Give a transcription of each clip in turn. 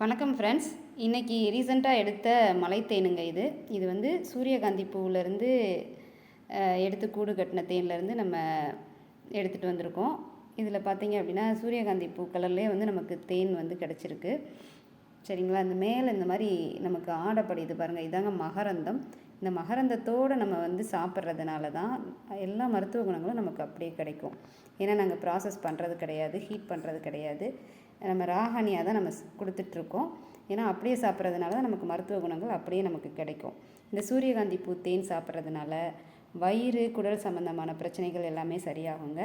வணக்கம் ஃப்ரெண்ட்ஸ். இன்றைக்கி ரீசெண்டாக எடுத்த மலை தேனுங்க இது வந்து சூரியகாந்தி பூவிலேருந்து எடுத்து கூடு கட்டின தேன்லேருந்து நம்ம எடுத்துகிட்டு வந்திருக்கோம். இதில் பார்த்திங்க அப்படின்னா சூரியகாந்தி பூ கலர்லேயே வந்து நமக்கு தேன் வந்து கிடச்சிருக்கு. சரிங்களா? இந்த மேலே இந்த மாதிரி நமக்கு ஆடப்படுது பாருங்கள், இதாங்க மகரந்தம். இந்த மகரந்தத்தோடு நம்ம வந்து சாப்பிட்றதுனால தான் எல்லா மருத்துவ குணங்களும் நமக்கு அப்படியே கிடைக்கும். ஏன்னா நாங்கள் ப்ராசஸ் பண்ணுறது கிடையாது, ஹீட் பண்ணுறது கிடையாது. நம்ம ராகனியாக தான் நம்ம கொடுத்துட்ருக்கோம். ஏன்னா அப்படியே சாப்பிட்றதுனால தான் நமக்கு மருத்துவ குணங்கள் அப்படியே நமக்கு கிடைக்கும். இந்த சூரியகாந்தி பூ தேன் சாப்பிட்றதுனால வயிறு, குடல் சம்மந்தமான பிரச்சனைகள் எல்லாமே சரியாகுங்க.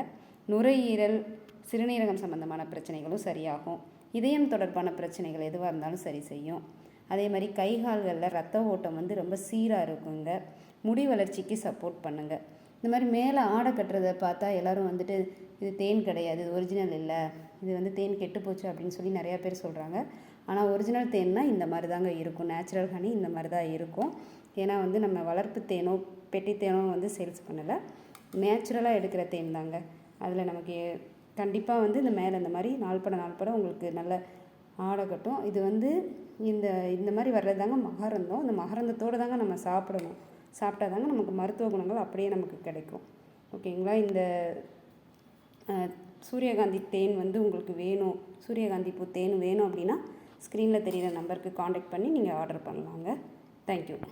நுரையீரல், சிறுநீரகம் சம்மந்தமான பிரச்சனைகளும் சரியாகும். இதயம் தொடர்பான பிரச்சனைகள் எதுவாக இருந்தாலும் சரி செய்யும். அதே மாதிரி கைகால்களில் ரத்த ஓட்டம் வந்து ரொம்ப சீராக இருக்குங்க. முடி வளர்ச்சிக்கு சப்போர்ட் பண்ணுங்க. இந்த மாதிரி மேலே ஆடை கட்டுறதை பார்த்தா எல்லோரும் வந்துட்டு இது தேன் கிடையாது, இது ஒரிஜினல் இல்லை, இது வந்து தேன் கெட்டு போச்சு அப்படின்னு சொல்லி நிறையா பேர் சொல்கிறாங்க. ஆனால் ஒரிஜினல் தேன்னா இந்த மாதிரி தாங்க இருக்கும். நேச்சுரல் ஹனி இந்த மாதிரி தான் இருக்கும். ஏன்னா வந்து நம்ம வளர்ப்பு தேனோ பெட்டி தேனோ வந்து சேல்ஸ் பண்ணலை, நேச்சுரலாக எடுக்கிற தேன் தாங்க. அதில் நமக்கு கண்டிப்பாக வந்து இந்த மேலே இந்த மாதிரி நாள்பட உங்களுக்கு நல்ல ஆடை கட்டும். இது வந்து இந்த மாதிரி வர்றது தாங்க மகரந்தம். இந்த மகரந்தத்தோடு தாங்க நம்ம சாப்பிடணும். சாப்பிட்டா தாங்க நமக்கு மருத்துவ குணங்கள் அப்படியே நமக்கு கிடைக்கும். ஓகேங்களா? இந்த சூரியகாந்தி தேன் வந்து உங்களுக்கு வேணும், சூரியகாந்தி பூ தேன் வேணும் அப்படின்னா ஸ்க்ரீனில் தெரிகிற நம்பருக்கு காண்டாக்ட் பண்ணி நீங்கள் ஆர்டர் பண்ணலாங்க. தேங்க்யூ.